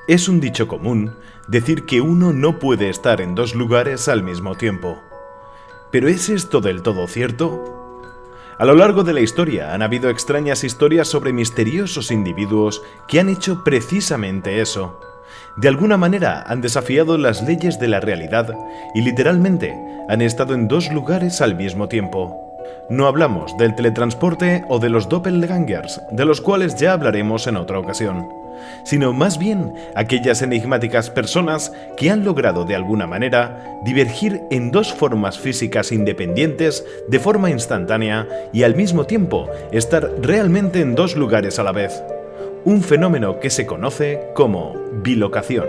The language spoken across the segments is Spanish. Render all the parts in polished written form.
Es un dicho común decir que uno no puede estar en dos lugares al mismo tiempo. ¿Pero es esto del todo cierto? A lo largo de la historia han habido extrañas historias sobre misteriosos individuos que han hecho precisamente eso. De alguna manera han desafiado las leyes de la realidad y literalmente han estado en dos lugares al mismo tiempo. No hablamos del teletransporte o de los doppelgangers, de los cuales ya hablaremos en otra ocasión, sino más bien aquellas enigmáticas personas que han logrado de alguna manera divergir en dos formas físicas independientes de forma instantánea y al mismo tiempo estar realmente en dos lugares a la vez. Un fenómeno que se conoce como bilocación.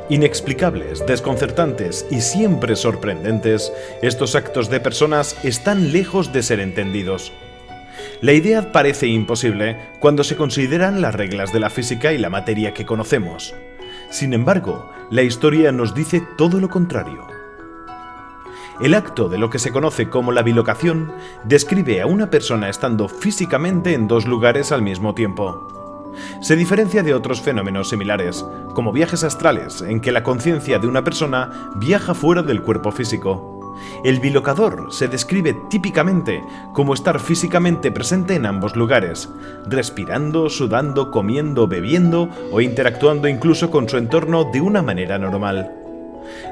Inexplicables, desconcertantes y siempre sorprendentes, estos actos de personas están lejos de ser entendidos. La idea parece imposible cuando se consideran las reglas de la física y la materia que conocemos. Sin embargo, la historia nos dice todo lo contrario. El acto de lo que se conoce como la bilocación describe a una persona estando físicamente en dos lugares al mismo tiempo. Se diferencia de otros fenómenos similares, como viajes astrales, en que la conciencia de una persona viaja fuera del cuerpo físico. El bilocador se describe típicamente como estar físicamente presente en ambos lugares, respirando, sudando, comiendo, bebiendo o interactuando incluso con su entorno de una manera normal.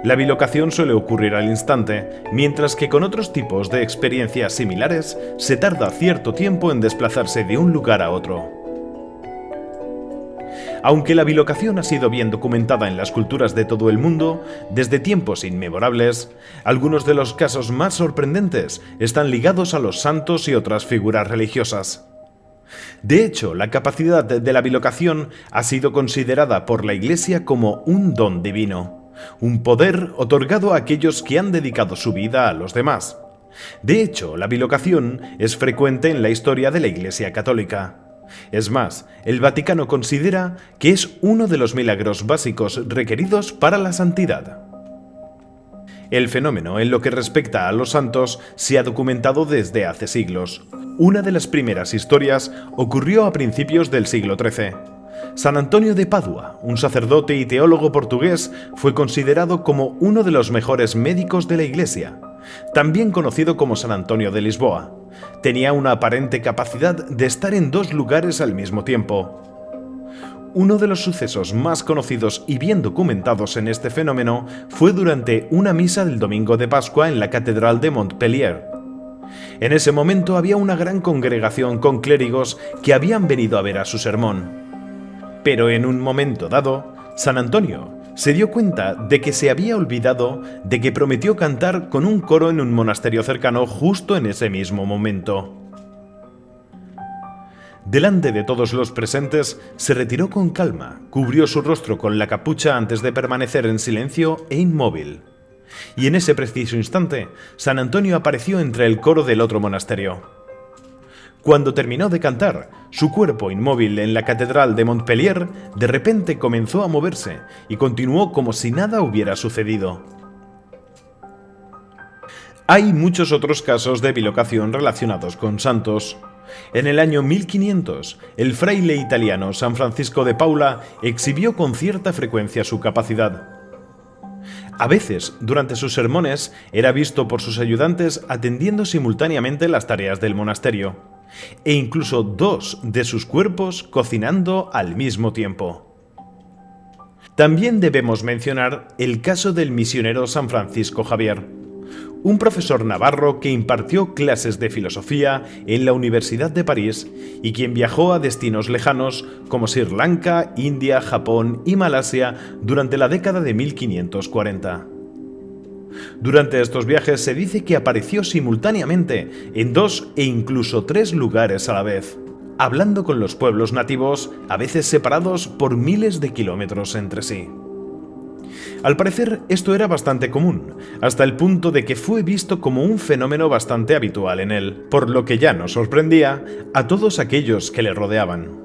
La bilocación suele ocurrir al instante, mientras que con otros tipos de experiencias similares se tarda cierto tiempo en desplazarse de un lugar a otro. Aunque la bilocación ha sido bien documentada en las culturas de todo el mundo, desde tiempos inmemorables, algunos de los casos más sorprendentes están ligados a los santos y otras figuras religiosas. De hecho, la capacidad de la bilocación ha sido considerada por la Iglesia como un don divino, un poder otorgado a aquellos que han dedicado su vida a los demás. De hecho, la bilocación es frecuente en la historia de la Iglesia Católica. Es más, el Vaticano considera que es uno de los milagros básicos requeridos para la santidad. El fenómeno, en lo que respecta a los santos, se ha documentado desde hace siglos. Una de las primeras historias ocurrió a principios del siglo XIII. San Antonio de Padua, un sacerdote y teólogo portugués, fue considerado como uno de los mejores médicos de la Iglesia, también conocido como San Antonio de Lisboa. Tenía una aparente capacidad de estar en dos lugares al mismo tiempo. Uno de los sucesos más conocidos y bien documentados en este fenómeno fue durante una misa del domingo de Pascua en la Catedral de Montpellier. En ese momento había una gran congregación con clérigos que habían venido a ver a su sermón. Pero en un momento dado, San Antonio se dio cuenta de que se había olvidado de que prometió cantar con un coro en un monasterio cercano justo en ese mismo momento. Delante de todos los presentes, se retiró con calma, cubrió su rostro con la capucha antes de permanecer en silencio e inmóvil. Y en ese preciso instante, San Antonio apareció entre el coro del otro monasterio. Cuando terminó de cantar, su cuerpo inmóvil en la catedral de Montpellier de repente comenzó a moverse y continuó como si nada hubiera sucedido. Hay muchos otros casos de bilocación relacionados con santos. En el año 1500, el fraile italiano San Francisco de Paula exhibió con cierta frecuencia su capacidad. A veces, durante sus sermones, era visto por sus ayudantes atendiendo simultáneamente las tareas del monasterio, e incluso dos de sus cuerpos cocinando al mismo tiempo. También debemos mencionar el caso del misionero San Francisco Javier, un profesor navarro que impartió clases de filosofía en la Universidad de París y quien viajó a destinos lejanos como Sri Lanka, India, Japón y Malasia durante la década de 1540. Durante estos viajes se dice que apareció simultáneamente en 2 e incluso 3 lugares a la vez, hablando con los pueblos nativos, a veces separados por miles de kilómetros entre sí. Al parecer, esto era bastante común, hasta el punto de que fue visto como un fenómeno bastante habitual en él, por lo que ya no sorprendía a todos aquellos que le rodeaban.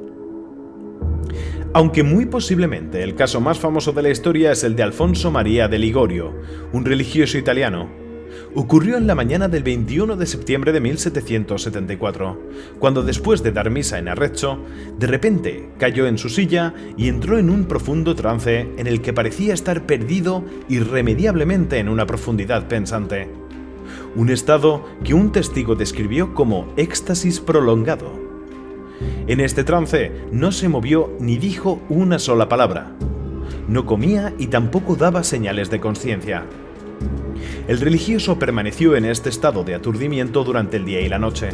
Aunque muy posiblemente el caso más famoso de la historia es el de Alfonso María de Ligorio, un religioso italiano. Ocurrió en la mañana del 21 de septiembre de 1774, cuando después de dar misa en Arezzo, de repente cayó en su silla y entró en un profundo trance en el que parecía estar perdido irremediablemente en una profundidad pensante. Un estado que un testigo describió como éxtasis prolongado. En este trance no se movió ni dijo una sola palabra. No comía y tampoco daba señales de consciencia. El religioso permaneció en este estado de aturdimiento durante el día y la noche.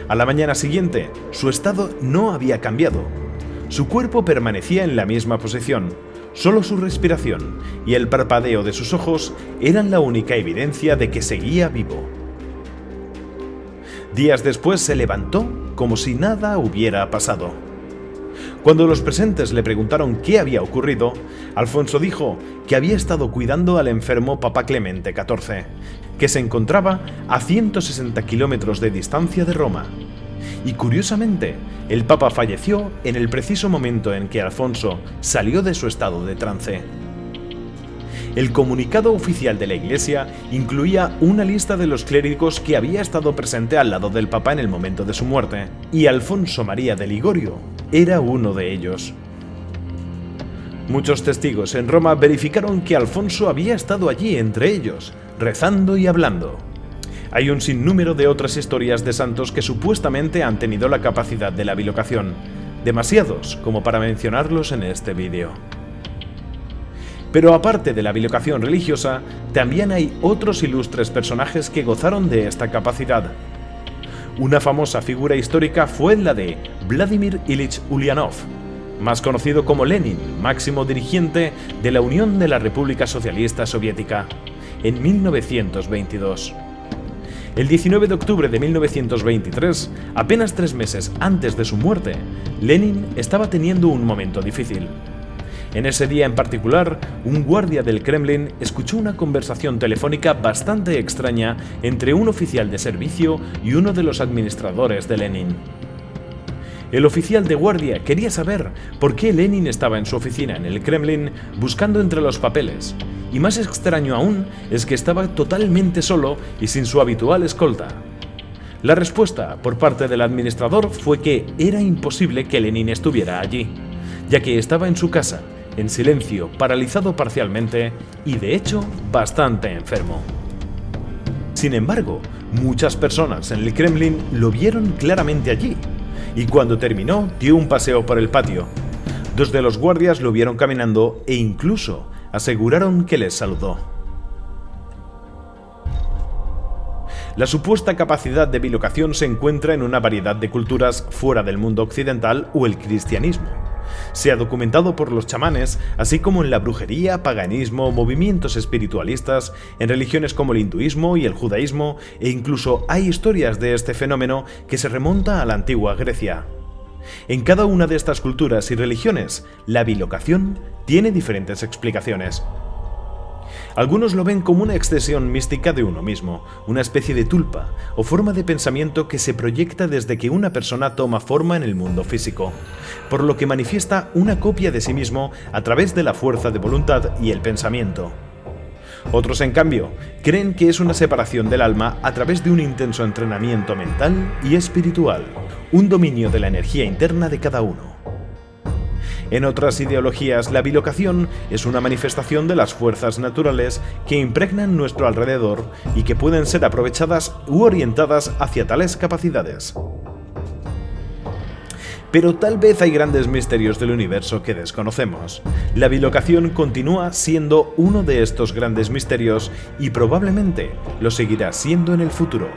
A la mañana siguiente, su estado no había cambiado. Su cuerpo permanecía en la misma posición, solo su respiración y el parpadeo de sus ojos eran la única evidencia de que seguía vivo. Días después se levantó como si nada hubiera pasado. Cuando los presentes le preguntaron qué había ocurrido, Alfonso dijo que había estado cuidando al enfermo Papa Clemente XIV, que se encontraba a 160 kilómetros de distancia de Roma. Y curiosamente, el Papa falleció en el preciso momento en que Alfonso salió de su estado de trance. El comunicado oficial de la Iglesia incluía una lista de los clérigos que había estado presente al lado del Papa en el momento de su muerte, y Alfonso María de Ligorio era uno de ellos. Muchos testigos en Roma verificaron que Alfonso había estado allí entre ellos, rezando y hablando. Hay un sinnúmero de otras historias de santos que supuestamente han tenido la capacidad de la bilocación, demasiados como para mencionarlos en este vídeo. Pero aparte de la bilocación religiosa, también hay otros ilustres personajes que gozaron de esta capacidad. Una famosa figura histórica fue la de Vladimir Ilich Ulyanov, más conocido como Lenin, máximo dirigente de la Unión de la República Socialista Soviética, en 1922. El 19 de octubre de 1923, apenas 3 meses antes de su muerte, Lenin estaba teniendo un momento difícil. En ese día en particular, un guardia del Kremlin escuchó una conversación telefónica bastante extraña entre un oficial de servicio y uno de los administradores de Lenin. El oficial de guardia quería saber por qué Lenin estaba en su oficina en el Kremlin buscando entre los papeles, y más extraño aún es que estaba totalmente solo y sin su habitual escolta. La respuesta por parte del administrador fue que era imposible que Lenin estuviera allí, ya que estaba en su casa, en silencio, paralizado parcialmente y de hecho bastante enfermo. Sin embargo, muchas personas en el Kremlin lo vieron claramente allí, y cuando terminó dio un paseo por el patio. 2 de los guardias lo vieron caminando e incluso aseguraron que les saludó. La supuesta capacidad de bilocación se encuentra en una variedad de culturas fuera del mundo occidental o el cristianismo. Se ha documentado por los chamanes, así como en la brujería, paganismo, movimientos espiritualistas, en religiones como el hinduismo y el judaísmo, e incluso hay historias de este fenómeno que se remonta a la antigua Grecia. En cada una de estas culturas y religiones, la bilocación tiene diferentes explicaciones. Algunos lo ven como una extensión mística de uno mismo, una especie de tulpa o forma de pensamiento que se proyecta desde que una persona toma forma en el mundo físico, por lo que manifiesta una copia de sí mismo a través de la fuerza de voluntad y el pensamiento. Otros, en cambio, creen que es una separación del alma a través de un intenso entrenamiento mental y espiritual, un dominio de la energía interna de cada uno. En otras ideologías, la bilocación es una manifestación de las fuerzas naturales que impregnan nuestro alrededor y que pueden ser aprovechadas u orientadas hacia tales capacidades. Pero tal vez hay grandes misterios del universo que desconocemos. La bilocación continúa siendo uno de estos grandes misterios y probablemente lo seguirá siendo en el futuro.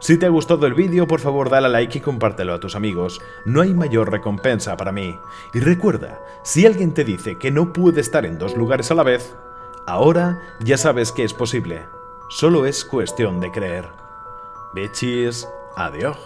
Si te ha gustado el vídeo, por favor dale a like y compártelo a tus amigos. No hay mayor recompensa para mí. Y recuerda, si alguien te dice que no puede estar en 2 lugares a la vez, ahora ya sabes que es posible. Solo es cuestión de creer. Bechis, adiós.